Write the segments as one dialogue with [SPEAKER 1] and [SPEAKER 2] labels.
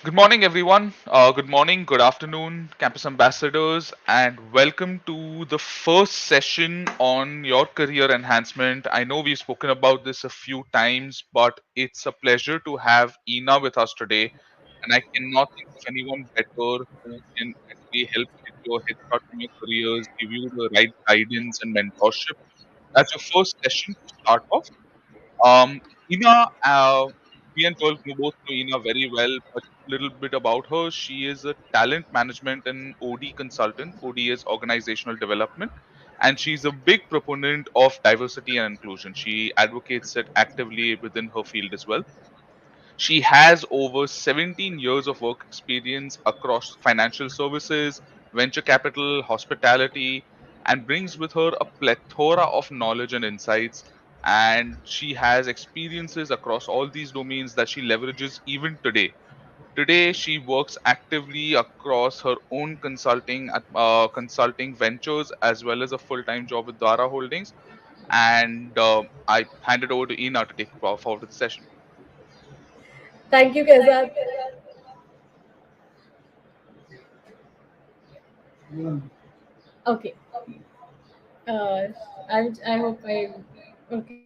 [SPEAKER 1] Good morning, everyone. Good morning, good afternoon, campus ambassadors, and welcome to the first session on your career enhancement. I know we've spoken about this a few times, but it's a pleasure to have Ina with us today. And I cannot think of anyone better who can actually help get you a head start on your careers, give you the right guidance and mentorship. That's your first session to start off. Um, Ina, me and Joel both know Ina very well, but a little bit about her. She is a talent management and OD consultant. OD is organizational development, and she's a big proponent of diversity and inclusion. She advocates it actively within her field as well. She has over 17 years of work experience across financial services, venture capital, hospitality, and brings with her a plethora of knowledge and insights. And she has experiences across all these domains that she leverages even today. Today, she works actively across her own consulting ventures as well as a full-time job with Dara Holdings. And I hand it over to Ina to take forward to the session.
[SPEAKER 2] Thank you, Keza. Okay. Uh, I hope I. Okay.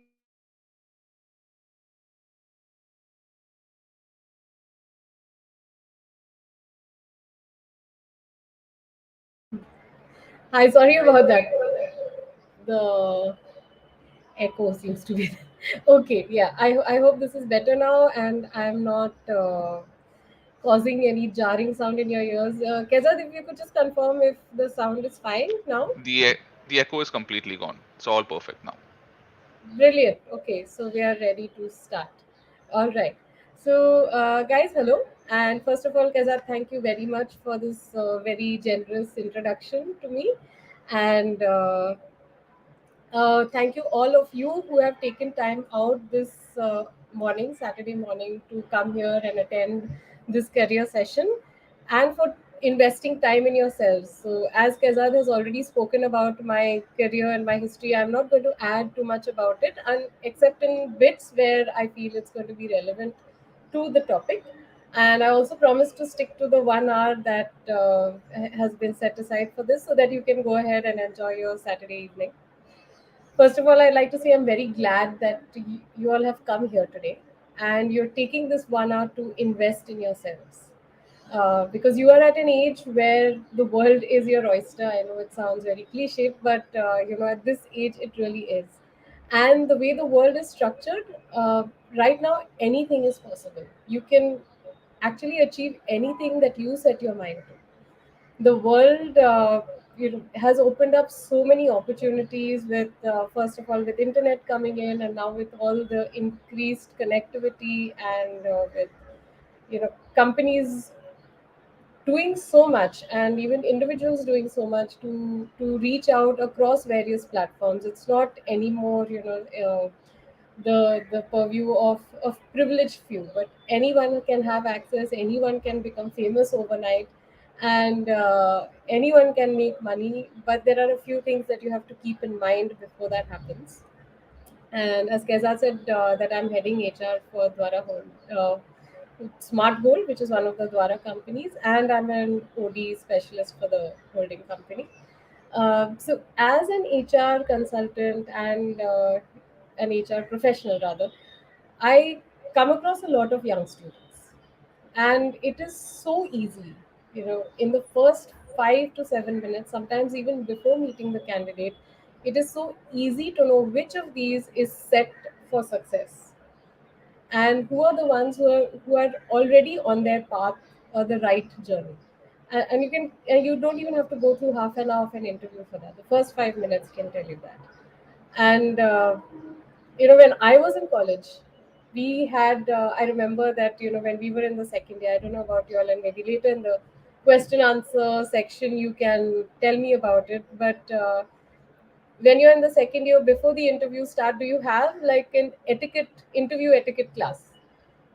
[SPEAKER 2] Hi, sorry about that. The echo seems to be there. Okay, yeah. I hope this is better now and I'm not causing any jarring sound in your ears. Keza, if you could just confirm if the sound is fine now.
[SPEAKER 1] The echo is completely gone. It's all perfect now.
[SPEAKER 2] Brilliant. Okay, so we are ready to start. All right. So, guys, hello. And first of all, Keza, thank you very much for this very generous introduction to me. And thank you all of you who have taken time out this morning, Saturday morning, to come here and attend this career session and for investing time in yourselves. So, as Kazad has already spoken about my career and my history, I'm not going to add too much about it, and except in bits where I feel it's going to be relevant to the topic. And I also promise to stick to the 1 hour that has been set aside for this so that you can go ahead and enjoy your Saturday evening. First of all, I'd like to say I'm very glad that you all have come here today and you're taking this 1 hour to invest in yourselves. Because you are at an age where the world is your oyster. I know it sounds very cliche, but at this age, it really is. And the way the world is structured, right now, anything is possible. You can actually achieve anything that you set your mind to. The world has opened up so many opportunities with first of all with internet coming in, and now with all the increased connectivity and with companies doing so much and even individuals doing so much to reach out across various platforms. It's not anymore the purview of privileged few, but anyone can have access, anyone can become famous overnight, and anyone can make money. But there are a few things that you have to keep in mind before that happens. And as Keza said, that I'm heading HR for Dwara Smart Gold, which is one of the Dwara companies, and I'm an OD specialist for the holding company. So, as an HR consultant and an HR professional, rather, I come across a lot of young students, and it is so easy. In the first 5 to 7 minutes, sometimes even before meeting the candidate, it is so easy to know which of these is set for success and who are the ones who are already on their path or the right journey. And you don't even have to go through half an hour of an interview for that. The first 5 minutes can tell you that. And when I was in college, we had I remember that when we were in the second year, I don't know about you all, and maybe later in the question answer section you can tell me about it, but when you're in the second year before the interview start, do you have like an interview etiquette class?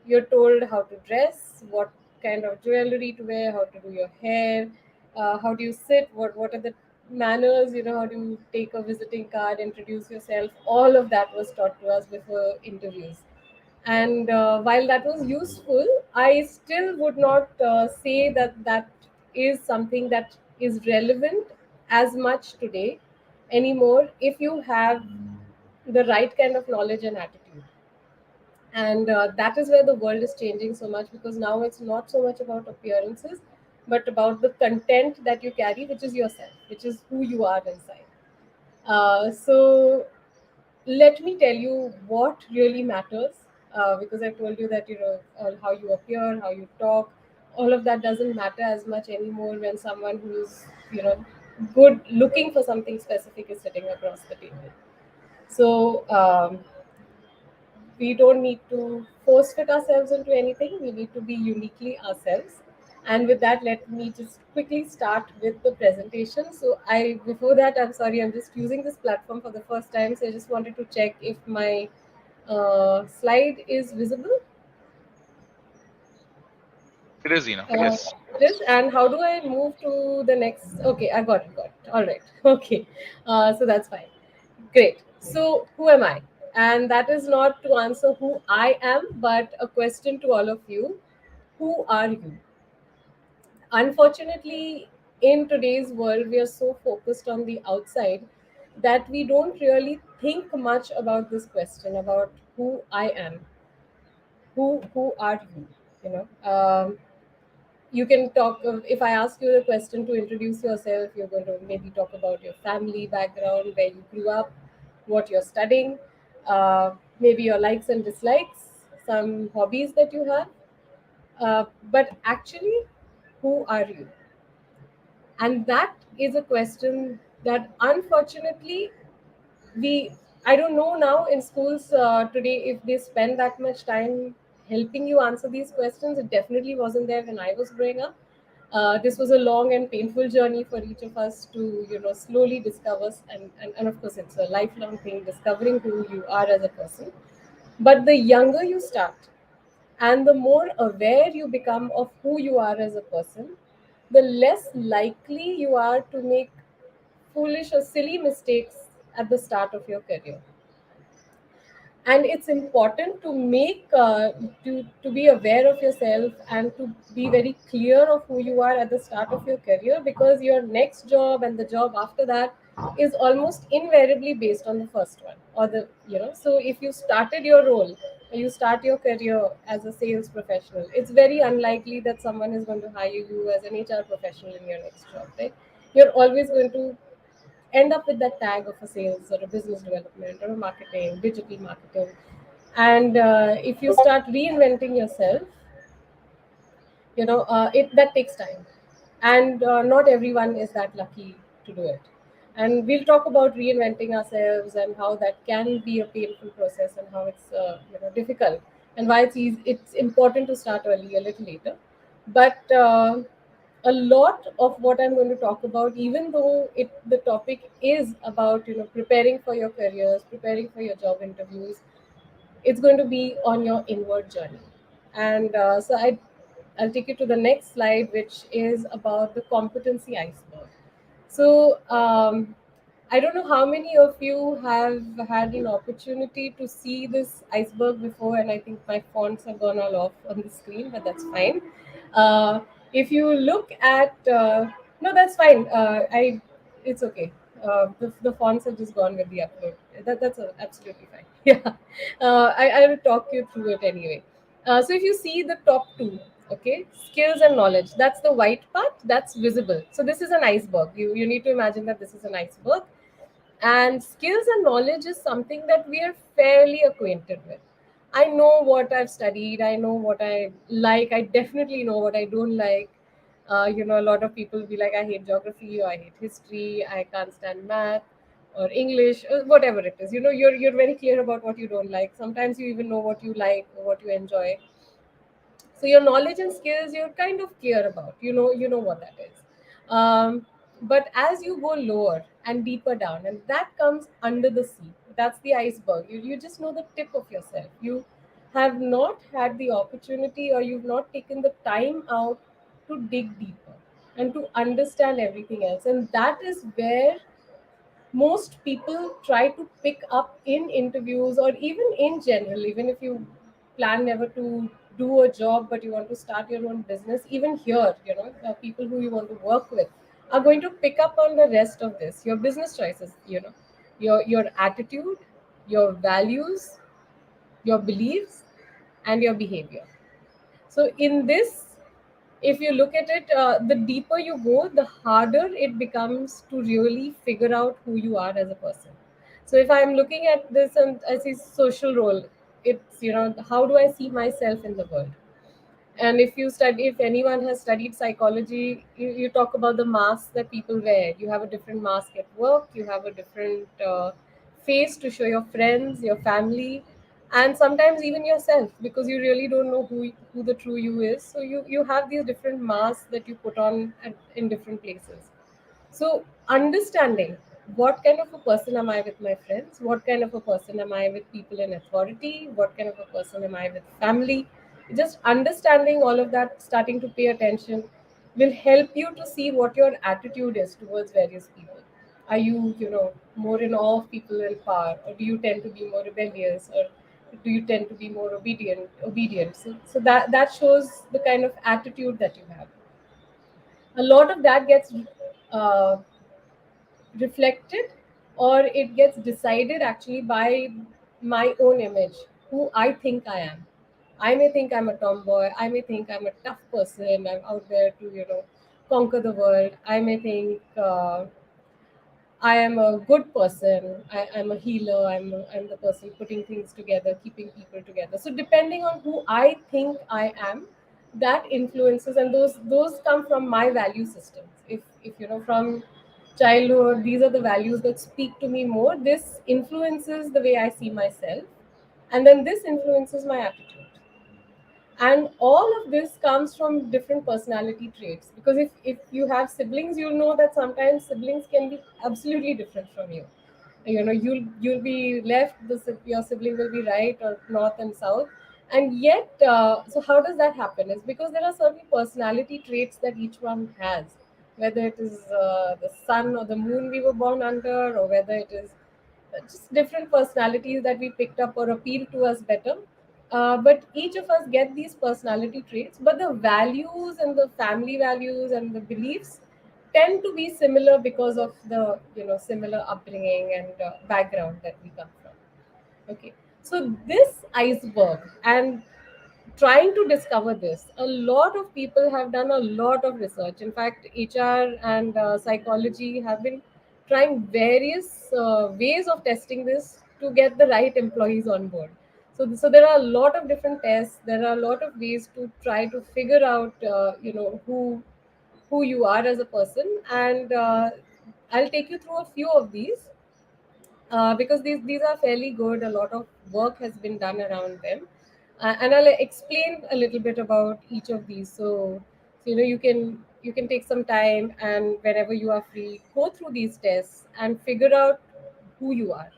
[SPEAKER 2] You're told how to dress, what kind of jewelry to wear, how to do your hair, how do you sit, what are the manners, how do you take a visiting card, introduce yourself. All of that was taught to us before interviews. And while that was useful, I still would not say that that is something that is relevant as much today anymore if you have the right kind of knowledge and attitude. And that is where the world is changing so much, because now it's not so much about appearances but about the content that you carry, which is yourself, which is who you are inside. So let me tell you what really matters, because I told you that, how you appear, how you talk, all of that doesn't matter as much anymore when someone who's, good looking for something specific is sitting across the table. So we don't need to force fit ourselves into anything. We need to be uniquely ourselves. And with that, let me just quickly start with the presentation. So before that, I'm sorry, I'm just using this platform for the first time. So I just wanted to check if my slide is visible.
[SPEAKER 1] It is, Ina.
[SPEAKER 2] Uh,
[SPEAKER 1] Yes.
[SPEAKER 2] this, and how do I move to the next? Okay, I got it. Got it. All right. Okay. So that's fine. Great. So who am I? And that is not to answer who I am, but a question to all of you. Who are you? Unfortunately, in today's world, we are so focused on the outside that we don't really think much about this question about who I am. Who are you? You know. You can talk, if I ask you the question to introduce yourself, you're going to maybe talk about your family background, where you grew up, what you're studying, maybe your likes and dislikes, some hobbies that you have, but actually, who are you? And that is a question that unfortunately we I don't know now in schools today if they spend that much time helping you answer these questions. It definitely wasn't there when I was growing up. This was a long and painful journey for each of us to slowly discover, and of course it's a lifelong thing, discovering who you are as a person. But the younger you start and the more aware you become of who you are as a person, the less likely you are to make foolish or silly mistakes at the start of your career. And it's important to make to be aware of yourself and to be very clear of who you are at the start of your career, because your next job and the job after that is almost invariably based on the first one, or the so if you started your role, or you start your career as a sales professional, it's very unlikely that someone is going to hire you as an HR professional in your next job, right? You're always going to end up with that tag of a sales or a business development or a marketing, digital marketing. And if you start reinventing yourself, it that takes time, and not everyone is that lucky to do it. And we'll talk about reinventing ourselves and how that can be a painful process, and how it's difficult, and why it's important to start early, a little later. But a lot of what I'm going to talk about, even though the topic is about preparing for your careers, preparing for your job interviews, it's going to be on your inward journey. And I'll take you to the next slide, which is about the competency iceberg. So I don't know how many of you have had an opportunity to see this iceberg before, and I think my fonts have gone all off on the screen, but that's fine. Uh, if you look at no, that's fine. It's okay. The fonts have just gone with the upload. That's absolutely fine. Yeah, I will talk you through it anyway. So if you see the top two, okay, skills and knowledge, that's the white part, that's visible. So this is an iceberg. You need to imagine that this is an iceberg, and skills and knowledge is something that we are fairly acquainted with. I know what I've studied, I know what I like, I definitely know what I don't like. A lot of people will be like, I hate geography, or I hate history, I can't stand math or English, or whatever it is. You're very clear about what you don't like. Sometimes you even know what you like or what you enjoy. So your knowledge and skills you're kind of clear about. You know what that is. But as you go lower and deeper down, and that comes under the sea, that's the iceberg. You just know the tip of yourself. You have not had the opportunity, or you've not taken the time out to dig deeper and to understand everything else. And that is where most people try to pick up in interviews, or even in general, even if you plan never to do a job, but you want to start your own business, even here, people who you want to work with are going to pick up on the rest of this. Your business choices, your attitude, your values, your beliefs, and your behavior. So in this, if you look at it, the deeper you go, the harder it becomes to really figure out who you are as a person. So if I'm looking at this and I see social role, it's, how do I see myself in the world? And if anyone has studied psychology, you talk about the masks that people wear. You have a different mask at work, you have a different face to show your friends, your family, and sometimes even yourself, because you really don't know who the true you is. So you have these different masks that you put on in different places. So, understanding what kind of a person am I with my friends, what kind of a person am I with people in authority, what kind of a person am I with family, just understanding all of that, starting to pay attention, will help you to see what your attitude is towards various people. Are you, more in awe of people in power, or do you tend to be more rebellious, or do you tend to be more obedient? So that shows the kind of attitude that you have. A lot of that gets uh, reflected, or it gets decided actually by my own image, who I think I am. I may think I'm a tomboy, I may think I'm a tough person, I'm out there to, conquer the world. I may think I am a good person. I'm a healer. I'm the person putting things together, keeping people together. So depending on who I think I am, that influences, and those come from my value systems. If from childhood, these are the values that speak to me more. This influences the way I see myself, and then this influences my attitude. And all of this comes from different personality traits, because if you have siblings, you'll know that sometimes siblings can be absolutely different from you. You'll be left, your sibling will be right, or north and south. And yet, so how does that happen? Is because there are certain personality traits that each one has, whether it is the sun or the moon we were born under, or whether it is just different personalities that we picked up or appeal to us better. But each of us get these personality traits, but the values and the family values and the beliefs tend to be similar because of the similar upbringing and background that we come from. Okay, so this iceberg, and trying to discover this, a lot of people have done a lot of research. In fact, HR and psychology have been trying various ways of testing this to get the right employees on board. So there are a lot of different tests, there are a lot of ways to try to figure out who you are as a person. And I'll take you through a few of these, because these are fairly good. A lot of work has been done around them, and I'll explain a little bit about each of these. So you can take some time, and whenever you are free, go through these tests and figure out who you are.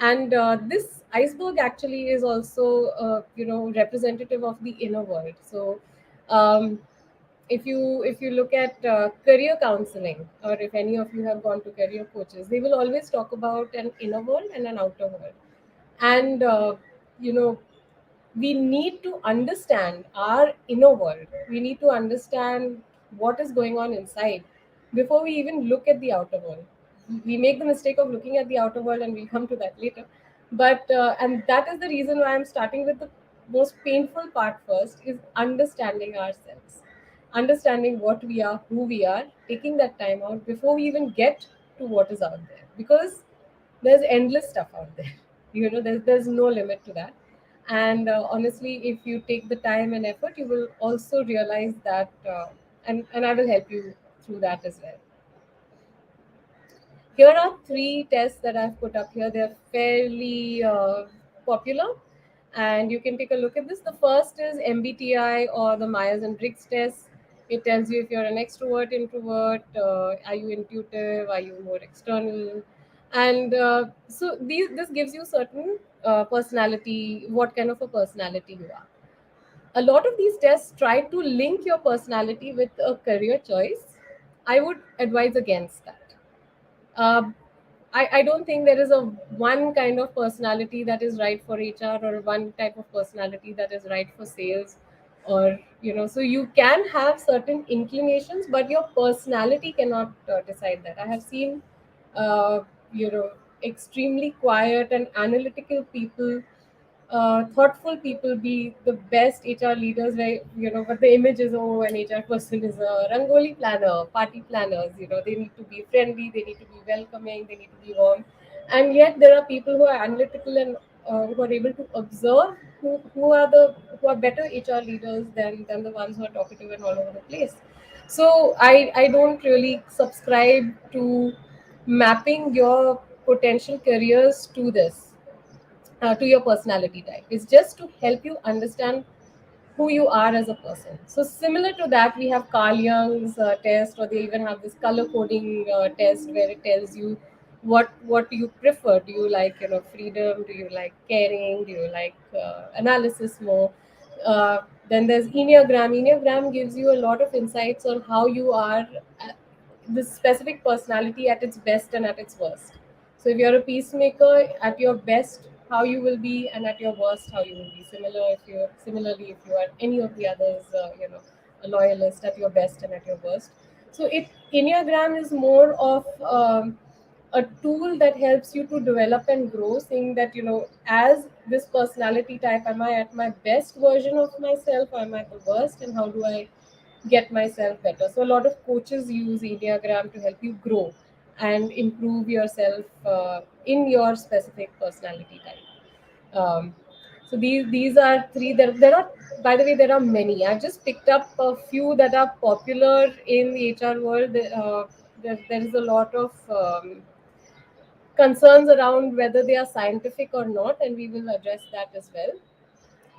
[SPEAKER 2] And this iceberg actually is also representative of the inner world. So um, if you look at career counseling, or if any of you have gone to career coaches, they will always talk about an inner world and an outer world. And you know we need to understand our inner world. We need to understand what is going on inside before we even look at the outer world. We make the mistake of looking at the outer world, and we'll come to that later. But and that is the reason why I'm starting with the most painful part first, is understanding ourselves, understanding what we are, who we are, taking that time out before we even get to what is out there, because there's endless stuff out there. There's no limit to that. And honestly, if you take the time and effort, you will also realize that, and I will help you through that as well. Here are three tests that I've put up here. They're fairly popular, and you can take a look at this. The first is MBTI, or the Myers and Briggs test. It tells you if you're an extrovert, introvert, are you intuitive, are you more external, and so this gives you certain personality, what kind of a personality you are. A lot of these tests try to link your personality with a career choice. I would advise against that. Uh, I don't think there is a one kind of personality that is right for HR, or one type of personality that is right for sales, or so you can have certain inclinations, but your personality cannot decide that. I have seen uh, you know extremely quiet and analytical people, thoughtful people be the best HR leaders, where but the image is, oh, an HR person is a rangoli planner, party planners. They need to be friendly, they need to be welcoming, they need to be warm, and yet there are people who are analytical and who are able to observe, who are better HR leaders than the ones who are talkative and all over the place. So I don't really subscribe to mapping your potential careers to this, to your personality type. It's just to help you understand who you are as a person. So similar to that, we have Carl Jung's test, or they even have this color coding test where it tells you what do you prefer. Do you like freedom? Do you like caring? Do you like analysis more? Then there's Enneagram. Enneagram gives you a lot of insights on how you are, this specific personality at its best and at its worst. So if you're a peacemaker at your best, how you will be, and at your worst, how you will be. Similarly, if you are any of the others, a loyalist at your best and at your worst. So it Enneagram is more of a tool that helps you to develop and grow, saying that as this personality type, am I at my best version of myself, or am I the worst, and how do I get myself better. So a lot of coaches use Enneagram to help you grow and improve yourself in your specific personality type. So these are three. There are, by the way, there are many. I've just picked up a few that are popular in the HR world. There is a lot of concerns around whether they are scientific or not, and we will address that as well.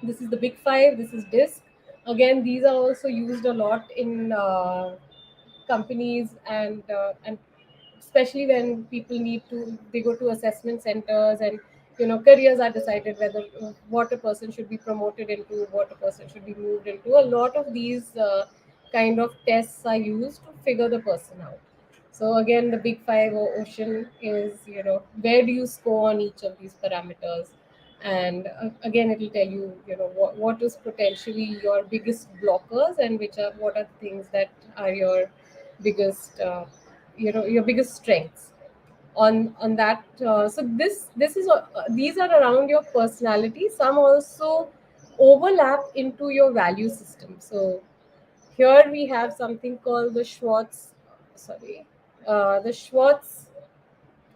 [SPEAKER 2] This is the big five. This is DISC. Again, these are also used a lot in companies, and especially when people need to, they go to assessment centers, and careers are decided, whether what a person should be promoted into, what a person should be moved into. A lot of these kind of tests are used to figure the person out. So again, the big five, or ocean, is where do you score on each of these parameters. And again, it will tell you, what is potentially your biggest blockers, and what are the things that are your biggest your biggest strengths on that. So this is these are around your personality. Some also overlap into your value system. So here we have something called the Schwartz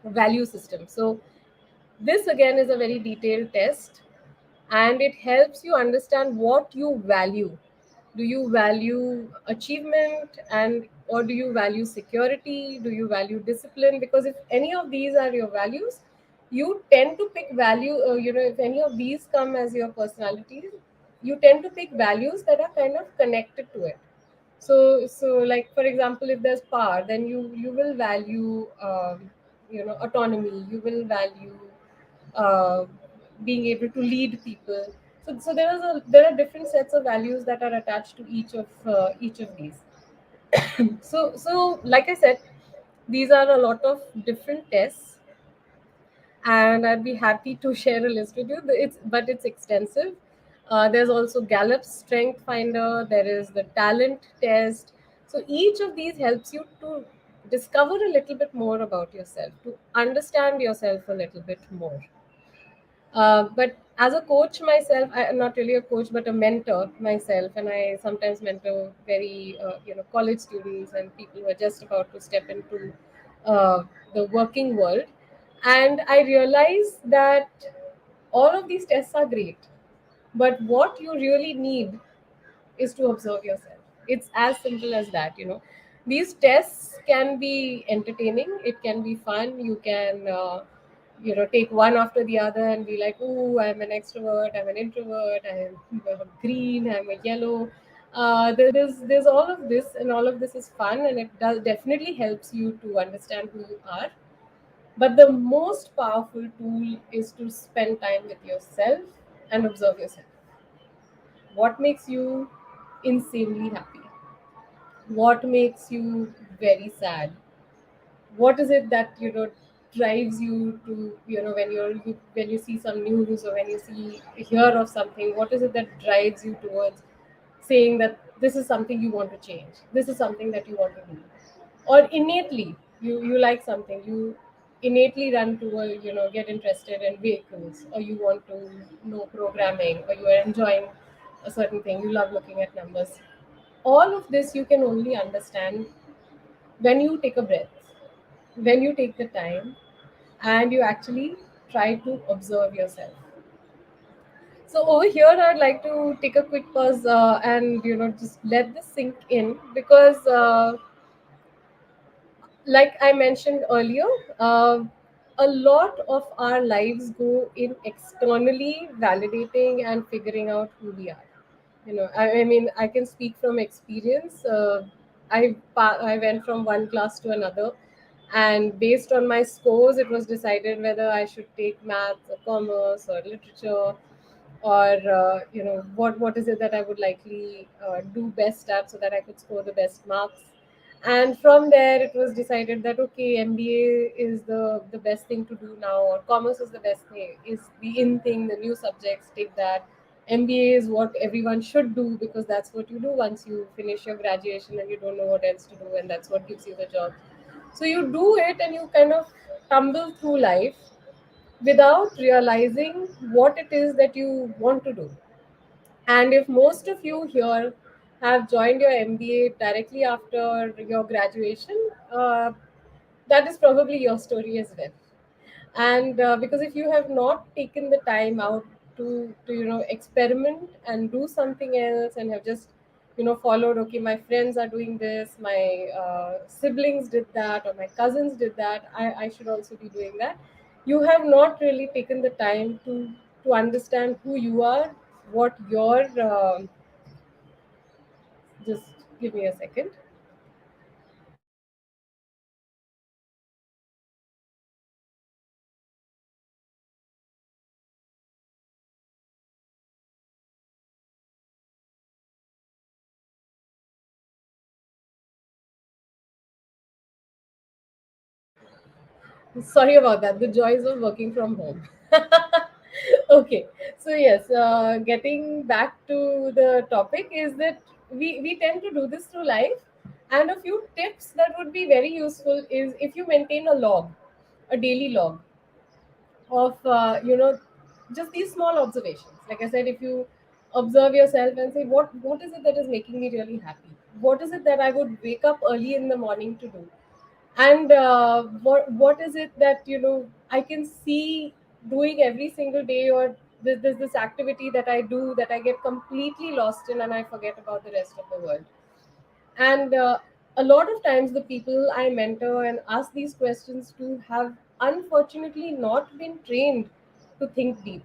[SPEAKER 2] value system. So this again is a very detailed test, and it helps you understand what you value. Do you value achievement, and or do you value security? Do you value discipline? Because if any of these are your values, you tend to pick value. If any of these come as your personalities, you tend to pick values that are kind of connected to it. So like, for example, if there's power, then you will value autonomy. You will value uh, being able to lead people. So there are different sets of values that are attached to each of these. So like I said, these are a lot of different tests, and I'd be happy to share a list with you. It's extensive. There's also Gallup's Strength Finder. There is the Talent Test. So each of these helps you to discover a little bit more about yourself, to understand yourself a little bit more. But as a coach myself, I am not really a coach, but a mentor myself, and I sometimes mentor very college students and people who are just about to step into the working world. And I realize that all of these tests are great, but what you really need is to observe yourself. It's as simple as that. These tests can be entertaining, it can be fun. You can take one after the other and be like, oh, I'm an extrovert, I'm an introvert, I'm a green, I'm a yellow. There's all of this, and all of this is fun, and it does definitely helps you to understand who you are. But the most powerful tool is to spend time with yourself and observe yourself. What makes you insanely happy? What makes you very sad? What is it that drives you to, when when you see some news, or when you hear of something, what is it that drives you towards saying that this is something you want to change, this is something that you want to do? Or innately you like something, you innately run to get interested in vehicles, or you want to know programming, or you are enjoying a certain thing, you love looking at numbers. All of this you can only understand when you take a breath, when you take the time, and you actually try to observe yourself. So over here, I'd like to take a quick pause, and just let this sink in, because like I mentioned earlier, a lot of our lives go in externally validating and figuring out who we are. I mean, I can speak from experience. I went from one class to another, and based on my scores, it was decided whether I should take maths or commerce or literature, or what is it that I would likely do best at, so that I could score the best marks. And from there, it was decided that okay, MBA is the best thing to do now, or commerce is the best thing, is the in thing, the new subjects, take that. MBA is what everyone should do, because that's what you do once you finish your graduation and you don't know what else to do, and that's what gives you the job. So you do it, and you kind of tumble through life without realizing what it is that you want to do. And if most of you here have joined your MBA directly after your graduation, that is probably your story as well. And because if you have not taken the time out to experiment and do something else, and have just followed, okay, my friends are doing this, my siblings did that, or my cousins did that, I should also be doing that. You have not really taken the time to understand who you are, what your just give me a second. Sorry about that. The joys of working from home. Okay, so yes, getting back to the topic is that we tend to do this through life, and a few tips that would be very useful is if you maintain a log, a daily log of just these small observations. Like I said, if you observe yourself and say what is it that is making me really happy, what is it that I would wake up early in the morning to do, and what is it that I can see doing every single day, or there's this activity that I do that I get completely lost in, and I forget about the rest of the world. And a lot of times the people I mentor and ask these questions to have unfortunately not been trained to think deep.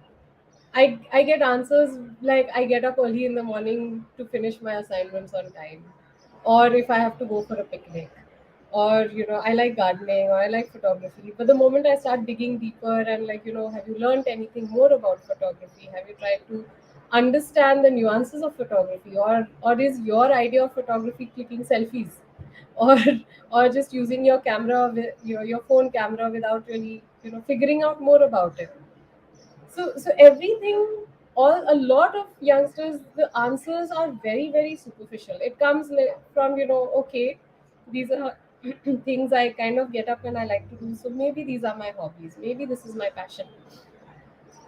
[SPEAKER 2] I get answers like I get up early in the morning to finish my assignments on time, or if I have to go for a picnic, or I like gardening, or I like photography. But the moment I start digging deeper and like have you learned anything more about photography? Have you tried to understand the nuances of photography, or is your idea of photography clicking selfies, or or just using your camera with your phone camera without really figuring out more about it? So everything, all a lot of youngsters, the answers are very very superficial. It comes from okay, these are things I kind of get up and I like to do, so maybe these are my hobbies, maybe this is my passion.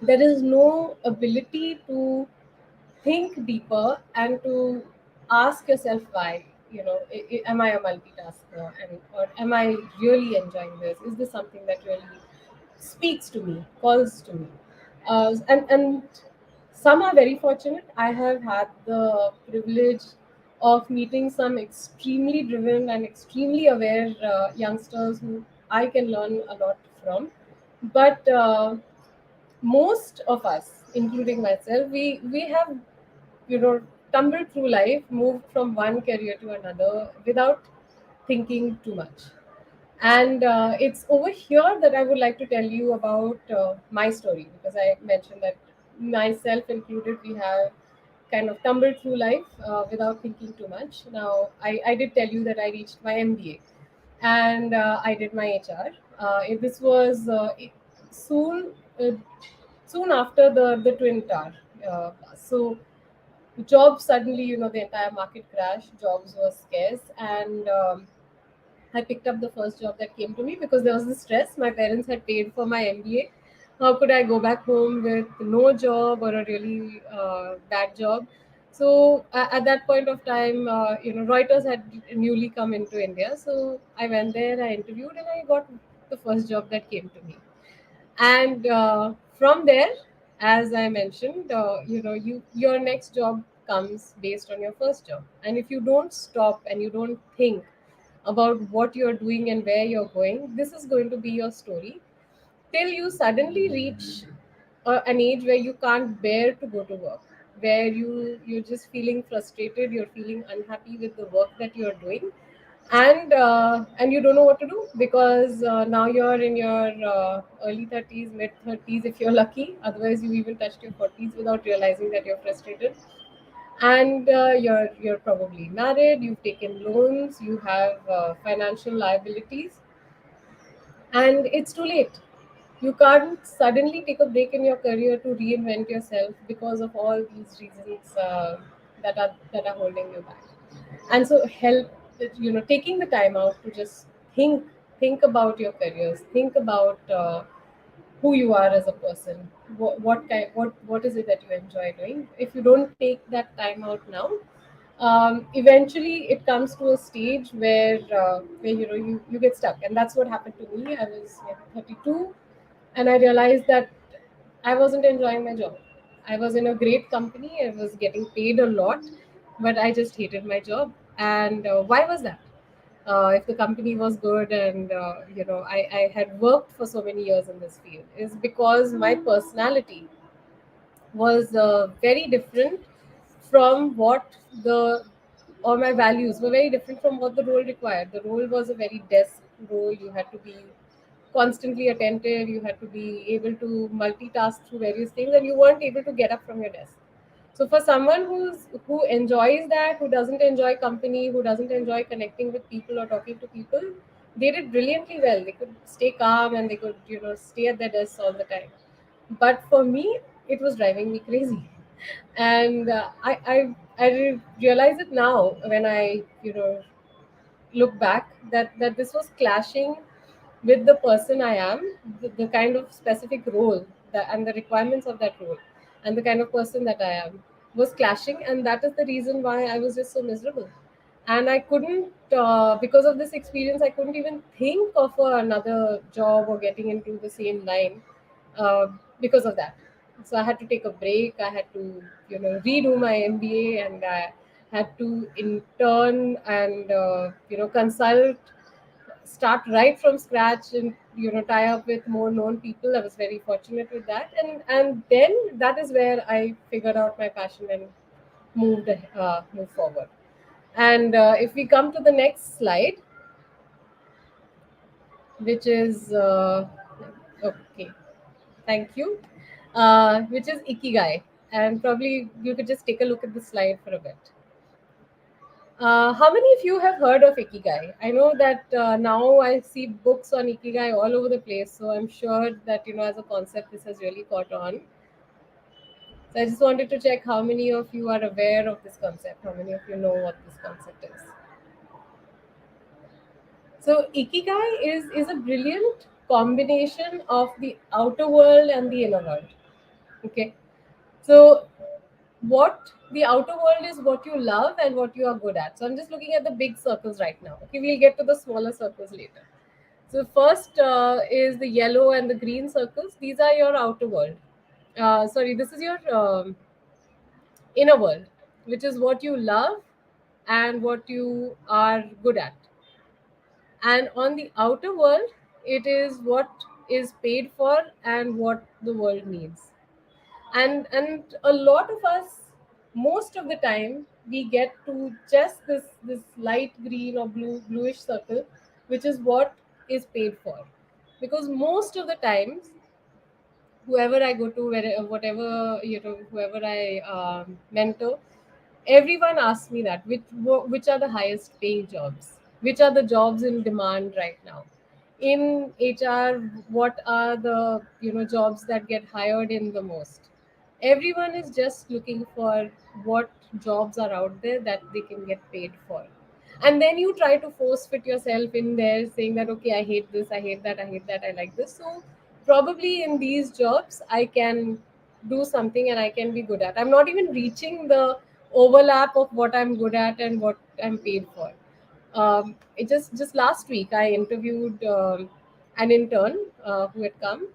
[SPEAKER 2] There is no ability to think deeper and to ask yourself why. Am I a multitasker, and or am I really enjoying this? Is this something that really speaks to me, calls to me? And some are very fortunate. I have had the privilege of meeting some extremely driven and extremely aware youngsters who I can learn a lot from. But most of us, including myself, we have you know tumbled through life, moved from one career to another without thinking too much. And it's over here that I would like to tell you about my story, because I mentioned that myself included, we have kind of tumbled through life without thinking too much. Now, I did tell you that I reached my MBA, and I did my HR. This was soon uh, soon after the twin tower. So jobs suddenly, the entire market crashed. Jobs were scarce, and I picked up the first job that came to me because there was the stress. My parents had paid for my MBA. How could I go back home with no job or a really bad job? So at that point of time, Reuters had newly come into India. So I went there, I interviewed, and I got the first job that came to me. And from there, as I mentioned, your next job comes based on your first job. And if you don't stop and you don't think about what you're doing and where you're going, this is going to be your story till you suddenly reach an age where you can't bear to go to work, where you're just feeling frustrated, you're feeling unhappy with the work that you're doing, and you don't know what to do because now you're in your early 30s, mid 30s if you're lucky. Otherwise, you even touched your 40s without realizing that you're frustrated. And you're probably married, you've taken loans, you have financial liabilities, and it's too late. You can't suddenly take a break in your career to reinvent yourself because of all these reasons that are holding you back. And so help, taking the time out to just think about your careers, think about who you are as a person, what is it that you enjoy doing. If you don't take that time out now, eventually it comes to a stage where you get stuck. And that's what happened to me. I was 32, and I realized that I wasn't enjoying my job. I was in a great company, I was getting paid a lot, but I just hated my job. And why was that? If the company was good, and I had worked for so many years in this field, is because my personality was very different from what the or my values were very different from what the role required. The role was a very desk role. You had to be constantly attentive, you had to be able to multitask through various things, and you weren't able to get up from your desk. So for someone who enjoys that, who doesn't enjoy company, who doesn't enjoy connecting with people or talking to people, they did brilliantly well. They could stay calm and they could stay at their desks all the time. But for me, it was driving me crazy. And I realize it now when I look back, that this was clashing with the person I am, the kind of specific role and the requirements of that role, and the kind of person that I am was clashing, and that is the reason why I was just so miserable. And I couldn't, because of this experience, I couldn't even think of another job or getting into the same line uh, because of that. So I had to take a break. I had to, redo my MBA, and I had to intern and consult, start right from scratch, and tie up with more known people. I was very fortunate with that, and then that is where I figured out my passion and moved forward. And if we come to the next slide, which is okay, thank you, which is ikigai. And probably you could just take a look at the slide for a bit. How many of you have heard of Ikigai? I know that now I see books on Ikigai all over the place, so I'm sure that as a concept this has really caught on. So I just wanted to check how many of you are aware of this concept, how many of you know what this concept is. So Ikigai is a brilliant combination of the outer world and the inner world. Okay, so what the outer world is what you love and what you are good at. So I'm just looking at the big circles right now. Okay, we'll get to the smaller circles later. So first is the yellow and the green circles. These are your outer world. Sorry, this is your inner world, which is what you love and what you are good at. And on the outer world, it is what is paid for and what the world needs. And a lot of us, most of the time, we get to just this light green or bluish circle, which is what is paid for. Because most of the times, whoever I go to, whatever, whoever I mentor, everyone asks me that which are the highest paying jobs, which are the jobs in demand right now. in HR, what are the jobs that get hired in the most? Everyone is just looking for what jobs are out there that they can get paid for, and then you try to force fit yourself in there, saying that okay, I hate this, I hate that, I hate that, I like this. So probably in these jobs I can do something and I can be good at. I'm not even reaching the overlap of what I'm good at and what I'm paid for. It just last week I interviewed an intern who had come,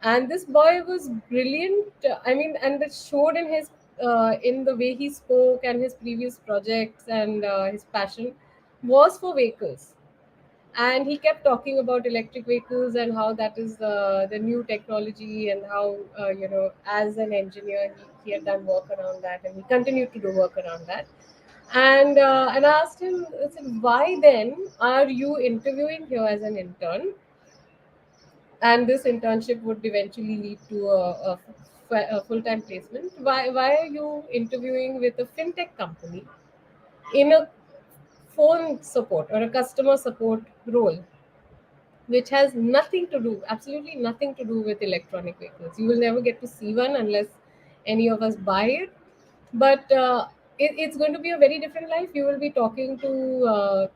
[SPEAKER 2] and this boy was brilliant. I mean, and it showed in the way he spoke, and his previous projects, and his passion was for vehicles. And he kept talking about electric vehicles and how that is the new technology, and how as an engineer he had done work around that, and he continued to do work around that. And I asked him, I said, why then are you interviewing here as an intern, and this internship would eventually lead to a full-time placement? Why are you interviewing with a fintech company in a phone support or a customer support role, which has nothing to do, absolutely nothing to do with electronic vehicles? You will never get to see one unless any of us buy it. But it's going to be a very different life. You will be talking to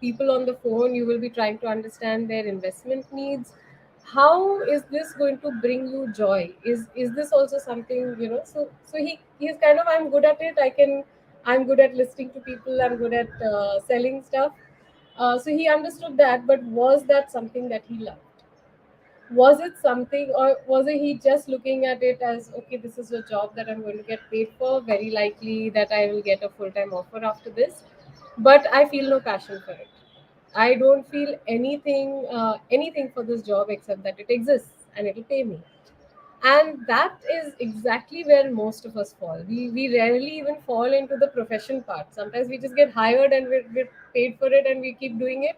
[SPEAKER 2] people on the phone. You will be trying to understand their investment needs. How is this going to bring you joy? Is this also something, he's kind of, I'm good at it, I'm good at listening to people, I'm good at selling stuff. So he understood that, but was that something that he loved? Was it something, or was it he just looking at it as, okay, this is a job that I'm going to get paid for, very likely that I will get a full-time offer after this, but I feel no passion for it. I don't feel anything for this job except that it exists and it'll pay me. And that is exactly where most of us fall. We rarely even fall into the profession part. Sometimes we just get hired and we're paid for it, and we keep doing it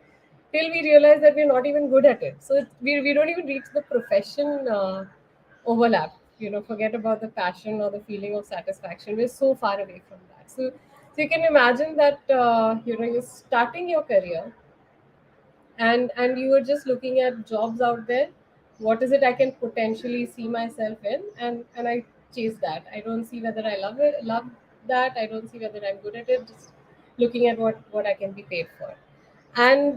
[SPEAKER 2] till we realize that we're not even good at it. So we don't even reach the profession overlap. Forget about the passion or the feeling of satisfaction. We're so far away from that. So you can imagine that you're starting your career, and you were just looking at jobs out there. What is it I can potentially see myself in? And I chase that. I don't see whether I love that. I don't see whether I'm good at it. Just looking at what I can be paid for. And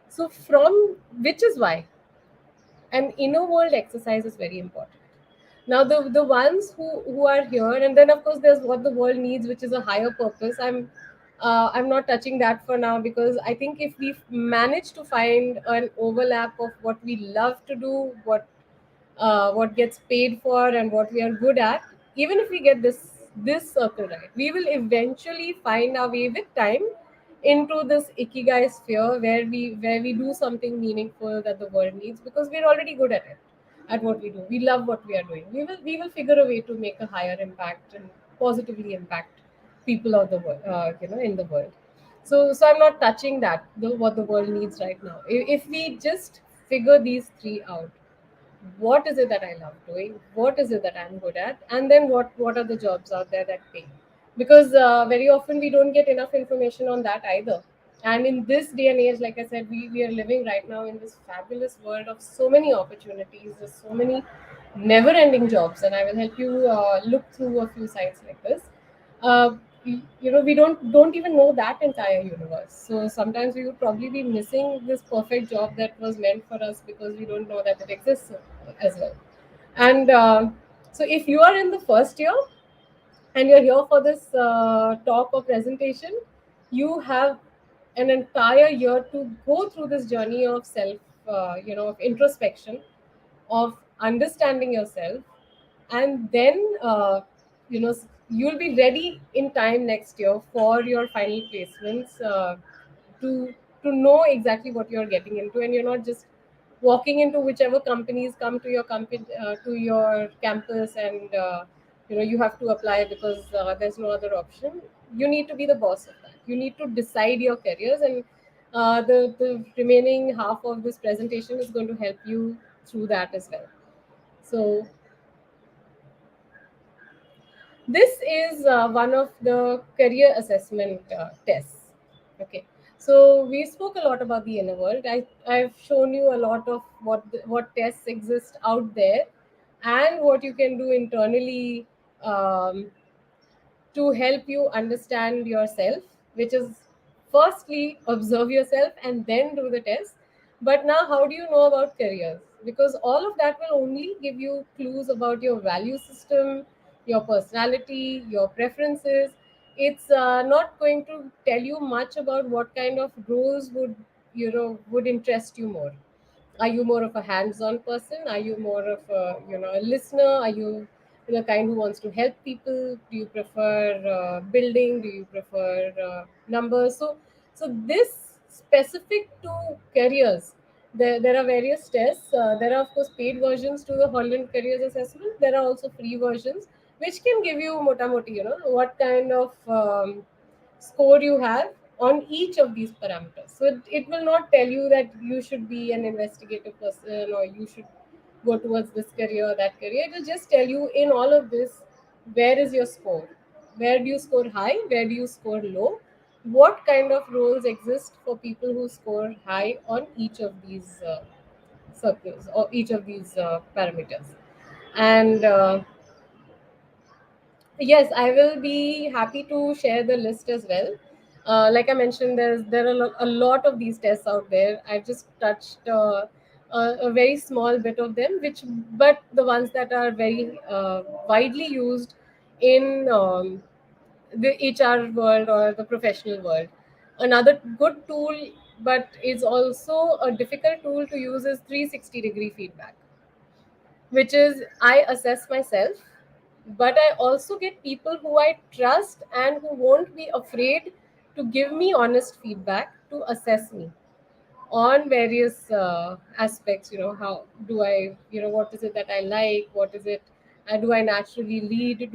[SPEAKER 2] so from which is why an inner world exercise is very important. Now the ones who are here, and then of course there's what the world needs, which is a higher purpose. I'm not touching that for now, because I think if we manage to find an overlap of what we love to do, what gets paid for, and what we are good at, even if we get this circle right, we will eventually find our way with time into this ikigai sphere, where we do something meaningful that the world needs, because we're already good at it, at what we do. We love what we are doing. We will figure a way to make a higher impact and positively impact people of the world, in the world. So I'm not touching that, what the world needs right now. If we just figure these three out, what is it that I love doing, what is it that I'm good at, and then what are the jobs out there that pay? Because very often we don't get enough information on that either. And in this day and age, like I said, we are living right now in this fabulous world of so many opportunities. There's so many never ending jobs, and I will help you look through a few sites like this. We don't even know that entire universe. So sometimes we would probably be missing this perfect job that was meant for us, because we don't know that it exists as well. And so if you are in the first year and you're here for this talk or presentation, you have an entire year to go through this journey of self, of introspection, of understanding yourself. And then you'll be ready in time next year for your final placements, to know exactly what you're getting into, and you're not just walking into whichever companies come to your company, to your campus, and you have to apply because there's no other option. You need to be the boss of that. You need to decide your careers, and the remaining half of this presentation is going to help you through that as well. So this is one of the career assessment tests. Okay. So we spoke a lot about the inner world. I've shown you a lot of what tests exist out there, and what you can do internally, um, to help you understand yourself, which is firstly observe yourself and then do the test. But now, how do you know about careers? Because all of that will only give you clues about your value system, your personality, your preferences. It's not going to tell you much about what kind of roles would interest you more. Are you more of a hands-on person? Are you more of a listener? Are you the kind who wants to help people? Do you prefer building? Do you prefer numbers? So this specific to careers, there are various tests. There are of course paid versions to the Holland Careers Assessment. There are also free versions which can give you mota moti, what kind of score you have on each of these parameters. So it will not tell you that you should be an investigative person or you should go towards this career or that career. It will just tell you in all of this, where is your score? Where do you score high? Where do you score low? What kind of roles exist for people who score high on each of these circles or each of these parameters? And yes, I will be happy to share the list as well. Like I mentioned, there are a lot of these tests out there. I've just touched a very small bit of them, but the ones that are very widely used in the HR world or the professional world. Another good tool, but is also a difficult tool to use, is 360-degree feedback, which is I assess myself, but I also get people who I trust and who won't be afraid to give me honest feedback to assess me on various aspects. How do I, what is it that I like? What is it? Do I naturally lead?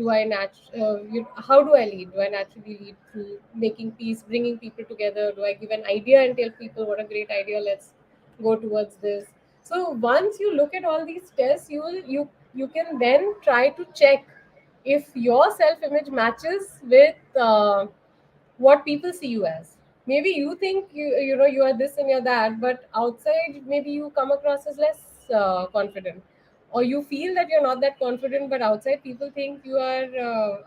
[SPEAKER 2] How do I lead? Do I naturally lead through making peace, bringing people together? Do I give an idea and tell people what a great idea? Let's go towards this. So once you look at all these tests, you can then try to check if your self image matches with what people see you as. Maybe you think you are this and you're that, but outside maybe you come across as less confident, or you feel that you're not that confident, but outside people think you are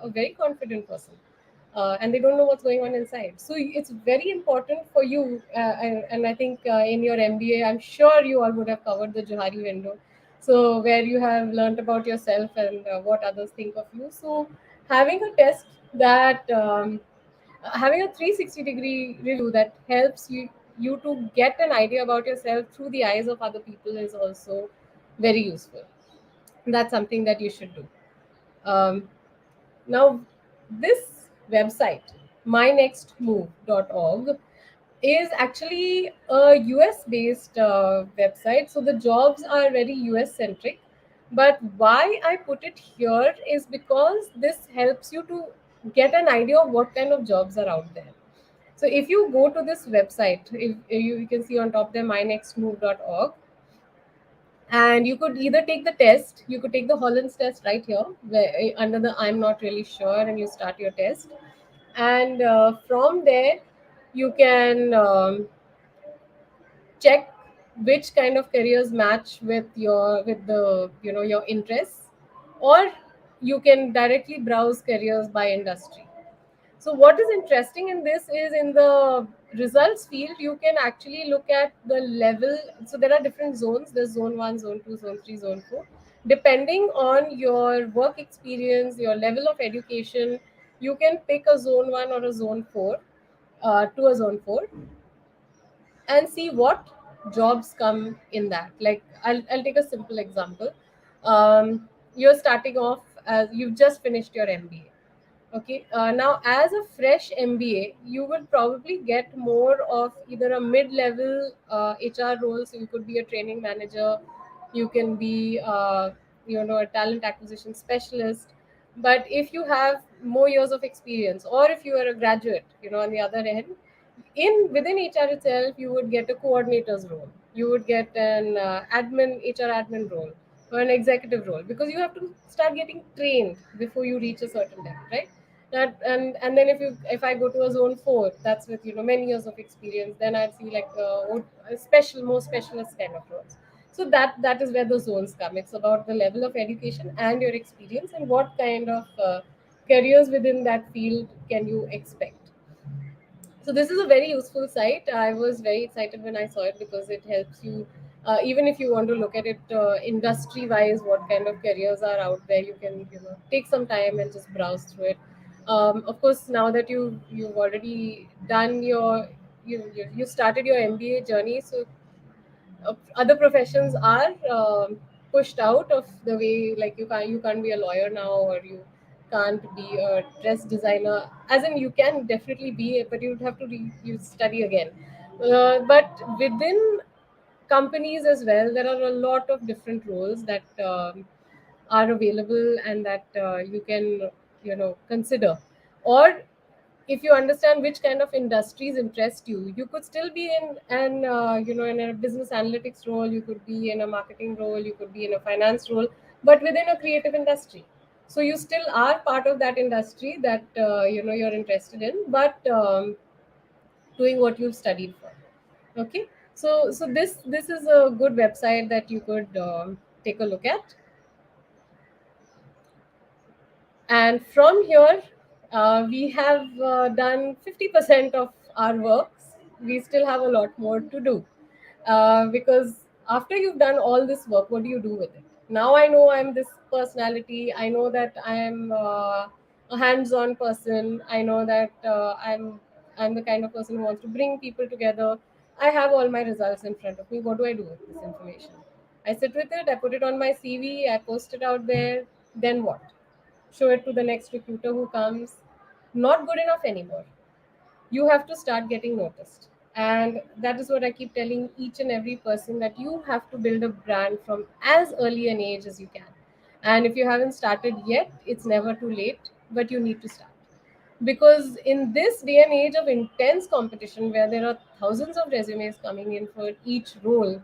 [SPEAKER 2] a very confident person, and they don't know what's going on inside. So it's very important for you, and I think in your MBA, I'm sure you all would have covered the Johari window, so where you have learned about yourself and what others think of you. So having a test that having a 360-degree review that helps you to get an idea about yourself through the eyes of other people is also very useful. That's something that you should do. Now, this website, mynextmove.org, is actually a US based website. So the jobs are very US centric. But why I put it here is because this helps you to get an idea of what kind of jobs are out there. So if you go to this website, if you can see on top there, mynextmove.org, and you could either take the test, you could take the Holland's test right here, where, under the I'm not really sure, and you start your test. And from there, you can check which kind of careers match with your interests, or you can directly browse careers by industry. So what is interesting in this is, in the results field, you can actually look at the level. So there are different zones. There's zone 1, zone 2, zone 3, zone 4. Depending on your work experience, your level of education, you can pick a zone 1 or a zone 4, to a zone 4, and see what jobs come in that. Like I'll take a simple example. You're starting off as you've just finished your MBA. Okay. Now, as a fresh MBA, you will probably get more of either a mid-level HR role. So you could be a training manager, you can be, a talent acquisition specialist. But if you have more years of experience, or if you are a graduate, on the other end, in within HR itself, you would get a coordinator's role. You would get an HR admin role, or an executive role, because you have to start getting trained before you reach a certain level, right? That and then if I go to a zone 4, that's with many years of experience, then I'd see like a special more specialist kind of roles. So that is where the zones come. It's about the level of education and your experience, and what kind of careers within that field can you expect. So this is a very useful site. I was very excited when I saw it, because it helps you, even if you want to look at it industry wise, what kind of careers are out there. You can take some time and just browse through it. Of course, now that you've already done your you started your MBA journey, so other professions are pushed out of the way. Like you can't be a lawyer now, or you can't be a dress designer. As in, you can definitely be it, but you'd have to you study again. But within companies as well, there are a lot of different roles that are available, and that you can consider. Or if you understand which kind of industries interest you, you could still be in an in a business analytics role, you could be in a marketing role, you could be in a finance role, but within a creative industry. So you still are part of that industry that you're interested in, but doing what you've studied for. Okay. So this is a good website that you could take a look at. And from here, we have done 50% of our works. We still have a lot more to do, because after you've done all this work, what do you do with it? Now I know I'm this personality. I know that I'm a hands-on person. I know that I'm the kind of person who wants to bring people together. I have all my results in front of me. What do I do with this information? I sit with it. I put it on my CV. I post it out there. Then what? Show it to the next recruiter who comes. Not good enough anymore. You have to start getting noticed. And that is what I keep telling each and every person, that you have to build a brand from as early an age as you can. And if you haven't started yet, it's never too late, but you need to start. Because in this day and age of intense competition, where there are thousands of resumes coming in for each role,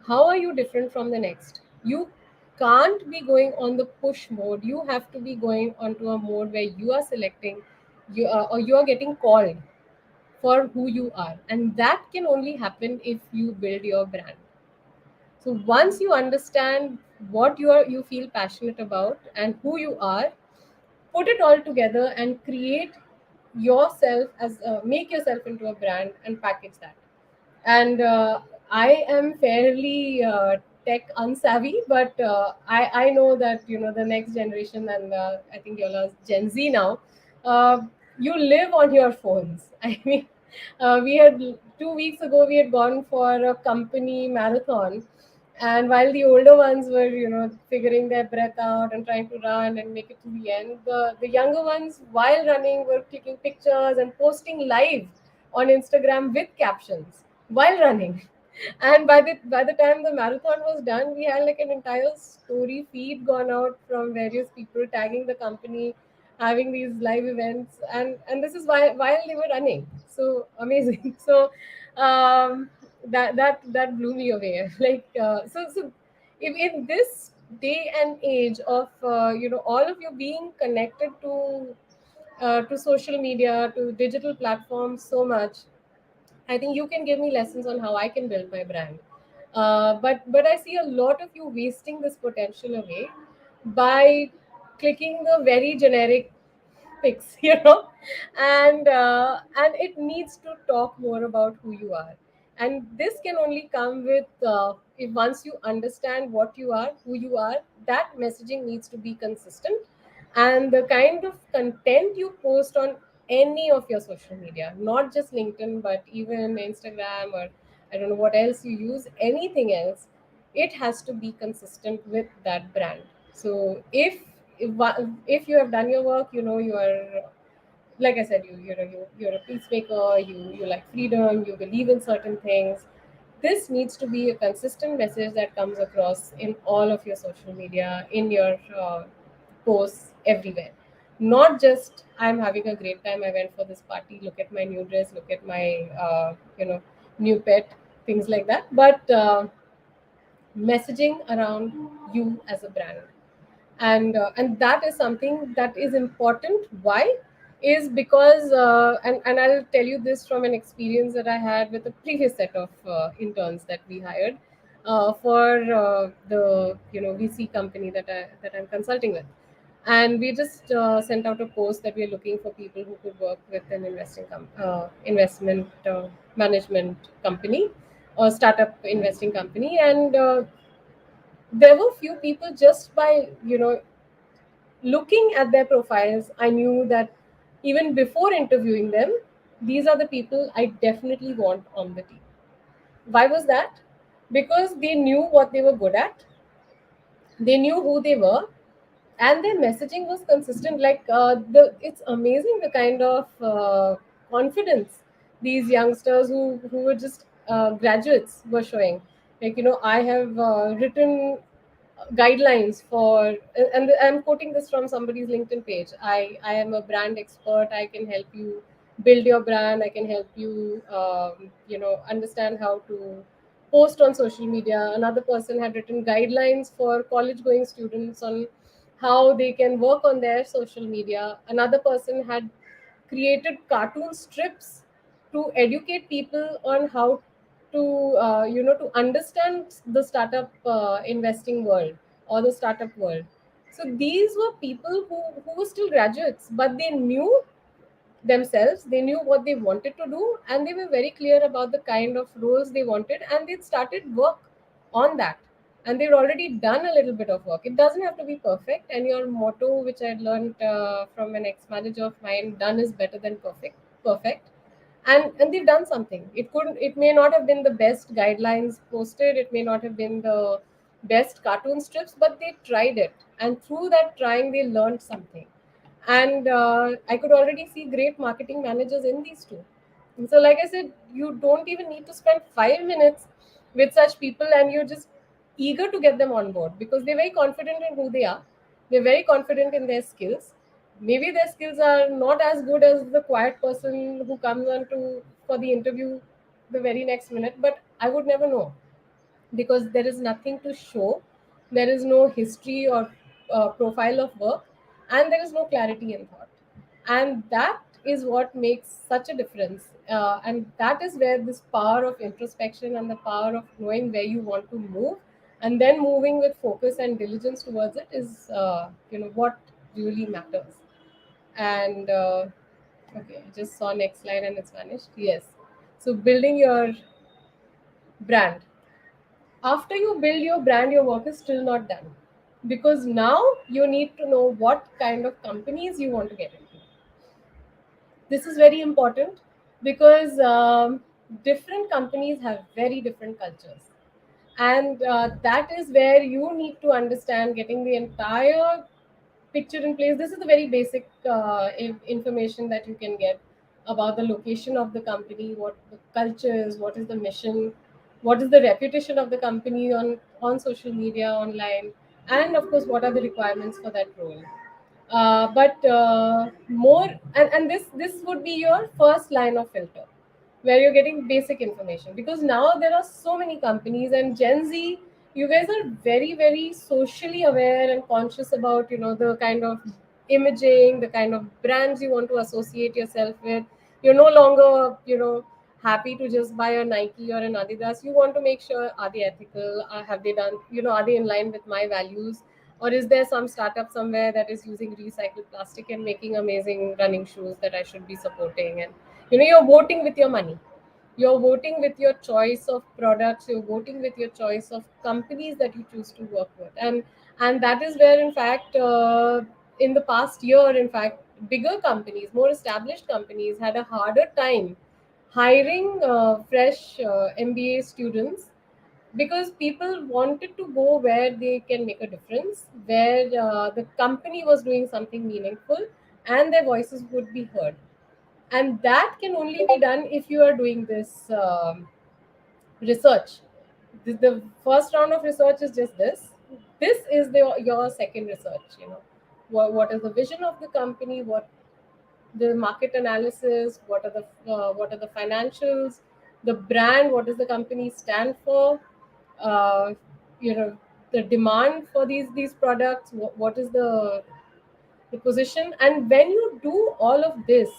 [SPEAKER 2] how are you different from the next? You can't be going on the push mode. You have to be going onto a mode where you are selecting, or you are getting called for who you are, and that can only happen if you build your brand. So once you understand what you feel passionate about and who you are, put it all together and create yourself as make yourself into a brand and package that. And I am fairly tech unsavvy, but I know that the next generation, and I think you're a Gen Z now. uh, you live on your phones. I mean, we had 2 weeks ago we had gone for a company marathon, and while the older ones were figuring their breath out and trying to run and make it to the end, the younger ones, while running, were clicking pictures and posting live on Instagram with captions while running. And by the time the marathon was done, we had like an entire story feed gone out from various people tagging the company, having these live events, and this is while they were running. So amazing. So that blew me away. Like so if in this day and age of all of you being connected to social media, to digital platforms so much, I think you can give me lessons on how I can build my brand. But I see a lot of you wasting this potential away by clicking the very generic pics, and it needs to talk more about who you are. And this can only come with if once you understand what you are, who you are, that messaging needs to be consistent, and the kind of content you post on any of your social media, not just LinkedIn, but even Instagram, or I don't know what else you use, anything else, it has to be consistent with that brand. So if you have done your work, you are, like I said, you're a peacemaker, you like freedom, you believe in certain things. This needs to be a consistent message that comes across in all of your social media, in your posts, everywhere. Not just I'm having a great time, I went for this party, look at my new dress, look at my new pet, things like that, but messaging around you as a brand. And that is something that is important. Why? is because and I'll tell you this from an experience that I had with a previous set of interns that we hired for the VC company that I'm consulting with. And we just sent out a post that we are looking for people who could work with an investment management company or startup investing company. And there were few people, just by looking at their profiles, I knew that even before interviewing them, these are the people I definitely want on the team. Why was that? Because they knew what they were good at, they knew who they were, and their messaging was consistent. Like it's amazing the kind of confidence these youngsters who were just graduates were showing. Like, I have written guidelines for, and I'm quoting this from somebody's LinkedIn page. I am a brand expert. I can help you build your brand. I can help you understand how to post on social media. Another person had written guidelines for college going students on how they can work on their social media. Another person had created cartoon strips to educate people on how to to understand the startup investing world or the startup world. So these were people who were still graduates, but they knew themselves, they knew what they wanted to do, and they were very clear about the kind of roles they wanted, and they'd started work on that. And they'd already done a little bit of work. It doesn't have to be perfect. And your motto, which I learned from an ex-manager of mine, done is better than perfect. And they've done something. It may not have been the best guidelines posted, it may not have been the best cartoon strips, but they tried it, and through that trying they learned something. And I could already see great marketing managers in these two. And so, like I said, you don't even need to spend 5 minutes with such people, and you're just eager to get them on board because they're very confident in who they are. They're very confident in their skills. Maybe their skills are not as good as the quiet person who comes on to for the interview the very next minute, but I would never know because there is nothing to show. There is no history or profile of work, and there is no clarity in thought. And that is what makes such a difference. And that is where this power of introspection and the power of knowing where you want to move and then moving with focus and diligence towards it is what really matters. And okay, I just saw next line and it's vanished. Yes. So building your brand. After you build your brand, your work is still not done, because now you need to know what kind of companies you want to get into. This is very important because different companies have very different cultures, and that is where you need to understand, getting the entire picture in place. This is the very basic information that you can get about the location of the company, what the culture is, what is the mission, what is the reputation of the company on social media, online, and of course, what are the requirements for that role. But more, and this would be your first line of filter, where you're getting basic information, because now there are so many companies, and Gen Z, you guys are very very socially aware and conscious about the kind of imaging, the kind of brands you want to associate yourself with. You're no longer happy to just buy a Nike or an Adidas. You want to make sure, are they ethical, have they done, are they in line with my values, or is there some startup somewhere that is using recycled plastic and making amazing running shoes that I should be supporting? And you're voting with your money, you're voting with your choice of products, you're voting with your choice of companies that you choose to work with. And that is where, in fact, in the past year, in fact, bigger companies, more established companies had a harder time hiring fresh MBA students, because people wanted to go where they can make a difference, where the company was doing something meaningful and their voices would be heard. And that can only be done if you are doing this research. The first round of research is just this is your second research. What is the vision of the company, what the market analysis, what are the financials, the brand, what does the company stand for, uh, you know the demand for these products, what is the the position. And when you do all of this,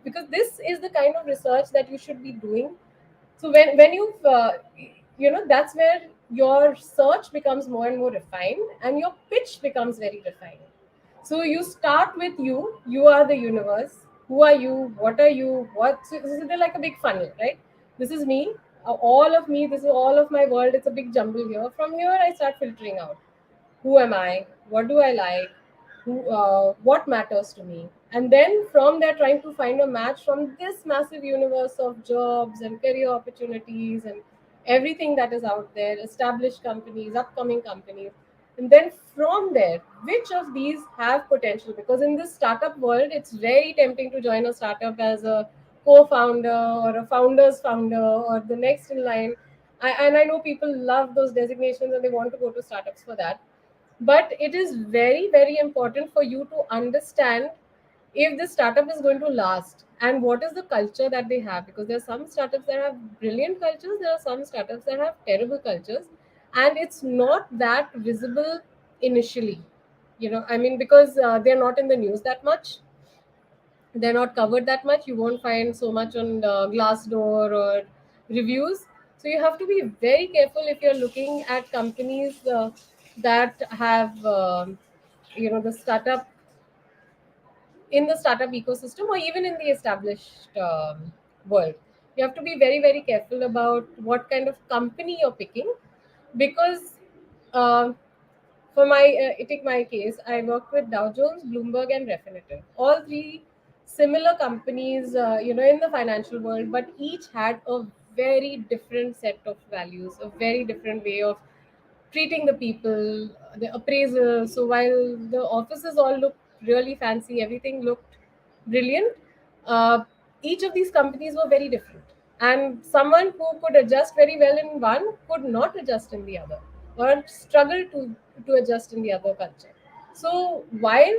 [SPEAKER 2] because this is the kind of research that you should be doing, so when you've that's where your search becomes more and more refined and your pitch becomes very refined. So you start with you are the universe. Who are you? What are you? So they're like a big funnel, right? This is me, all of me, this is all of my world. It's a big jumble here. From here I start filtering out who am I, what do I like, what matters to me, and then from there trying to find a match from this massive universe of jobs and career opportunities and everything that is out there, established companies, upcoming companies, and then from there, which of these have potential? Because in this startup world, it's very tempting to join a startup as a co-founder or a founder's founder or the next in line. And I know people love those designations and they want to go to startups for that, but it is very very important for you to understand if the startup is going to last and what is the culture that they have, because there are some startups that have brilliant cultures, there are some startups that have terrible cultures, and it's not that visible initially. I mean, because they're not in the news that much, they're not covered that much, you won't find so much on Glassdoor or reviews. So you have to be very careful if you're looking at companies that have the startup, in the startup ecosystem or even in the established world. You have to be very very careful about what kind of company you're picking, because um for my take my case, I worked with Dow Jones, Bloomberg, and Refinitiv. All three similar companies, in the financial world, but each had a very different set of values, a very different way of treating the people, the appraisal. So while the offices all looked really fancy, everything looked brilliant, uh, each of these companies were very different. And someone who could adjust very well in one could not adjust in the other, or struggle to adjust in the other culture. So while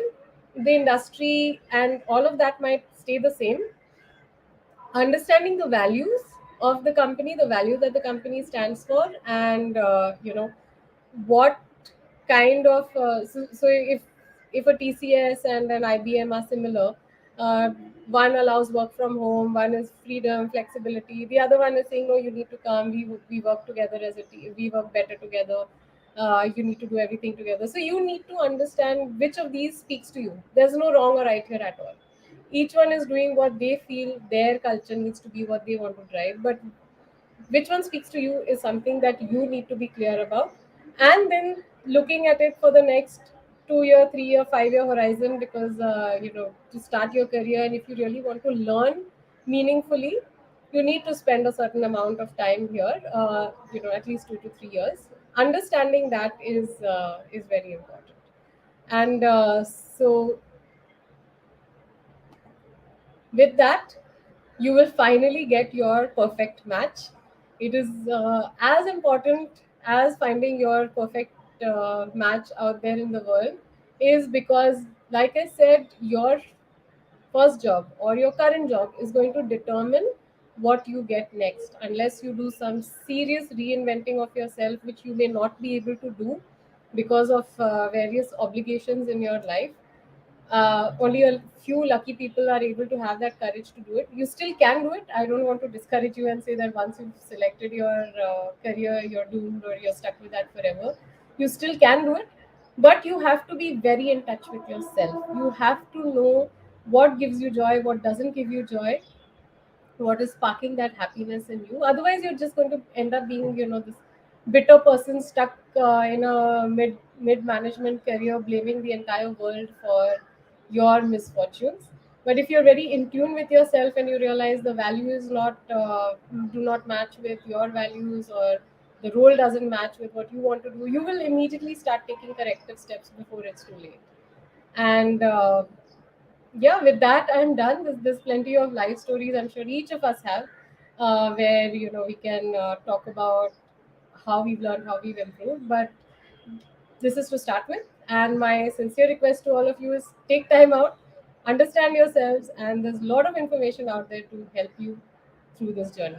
[SPEAKER 2] the industry and all of that might stay the same, understanding the values of the company, the value that the company stands for, and what kind of so if a TCS and an IBM are similar, uh, one allows work from home, one is freedom, flexibility, the other one is saying no, you need to come, we work together as a team, we work better together, you need to do everything together. So you need to understand which of these speaks to you. There's no wrong or right here at all. Each one is doing what they feel their culture needs to be, what they want to drive, but which one speaks to you is something that you need to be clear about. And then looking at it for the next 2 year, 3 year, 5 year horizon, because to start your career, and if you really want to learn meaningfully, you need to spend a certain amount of time here, at least 2 to 3 years. Understanding that is very important. And so with that, you will finally get your perfect match. It is as important as finding your perfect match out there in the world, is because, like I said, your first job or your current job is going to determine what you get next, unless you do some serious reinventing of yourself, which you may not be able to do because of various obligations in your life. Only a few lucky people are able to have that courage to do it. You still can do it. I don't want to discourage you and say that once you've selected your career, you're doomed or you're stuck with that forever. You still can do it, but you have to be very in touch with yourself. You have to know what gives you joy, what doesn't give you joy, what is sparking that happiness in you. Otherwise you're just going to end up being, this bitter person stuck in a mid management career, blaming the entire world for your misfortunes. But if you're very in tune with yourself and you realize the value is not do not match with your values, or the role doesn't match with what you want to do, you will immediately start taking corrective steps before it's too late. And yeah, with that I'm done. There's plenty of life stories I'm sure each of us have, where we can talk about how we've learned, how we've improved. But this is to start with, and my sincere request to all of you is take time out, understand yourselves, and there's a lot of information out there to help you through this journey.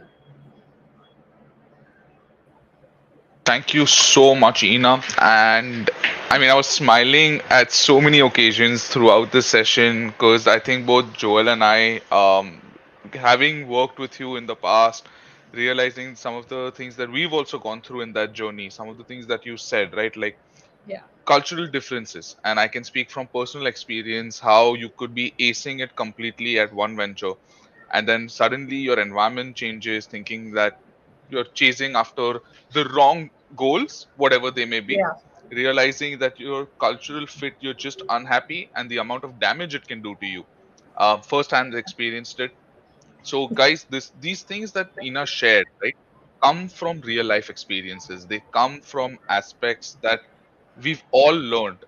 [SPEAKER 1] Thank you so much, Ina. And I mean, I was smiling at so many occasions throughout this session because I think both Joel and I, having worked with you in the past, realizing some of the things that we've also gone through in that journey, some of the things that you said, right? Like
[SPEAKER 2] Yeah.
[SPEAKER 1] cultural differences. And I can speak from personal experience how you could be acing it completely at one venture. And then suddenly your environment changes, thinking that you're chasing after the wrong goals, whatever they may be,
[SPEAKER 2] Yeah.
[SPEAKER 1] realizing that your cultural fit, you're just unhappy, and the amount of damage it can do to you. Firsthand experienced it. So, guys, these things that Ina shared, right, come from real life experiences. They come from aspects that we've all learned.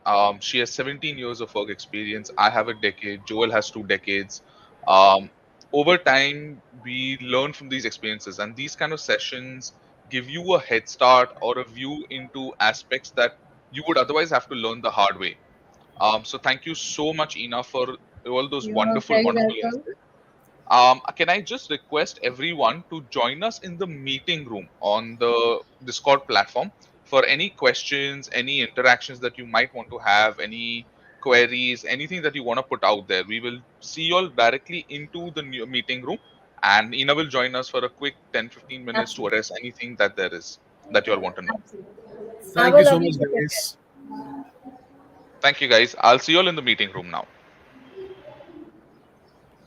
[SPEAKER 1] She has 17 years of work experience. I have a decade. Joel has 2 decades. Um, Over time, we learn from these experiences, and these kind of sessions give you a head start or a view into aspects that you would otherwise have to learn the hard way. So, thank you so much, Ina, for all those
[SPEAKER 2] You're
[SPEAKER 1] wonderful,
[SPEAKER 2] very
[SPEAKER 1] wonderful
[SPEAKER 2] welcome.
[SPEAKER 1] insights. Can I just request everyone to join us in the meeting room on the Discord platform for any questions, any interactions that you might want to have, any queries, anything that you want to put out there? We will see you all directly into the new meeting room, and Ina will join us for a quick 10-15 minutes to
[SPEAKER 2] Absolutely.
[SPEAKER 1] address anything that there is that you all want to know.
[SPEAKER 2] Absolutely. Have
[SPEAKER 3] Thank
[SPEAKER 2] a
[SPEAKER 3] you so
[SPEAKER 2] lovely
[SPEAKER 3] much,
[SPEAKER 2] day ahead.
[SPEAKER 3] guys.
[SPEAKER 1] Thank you, guys. I'll see you all in the meeting room now.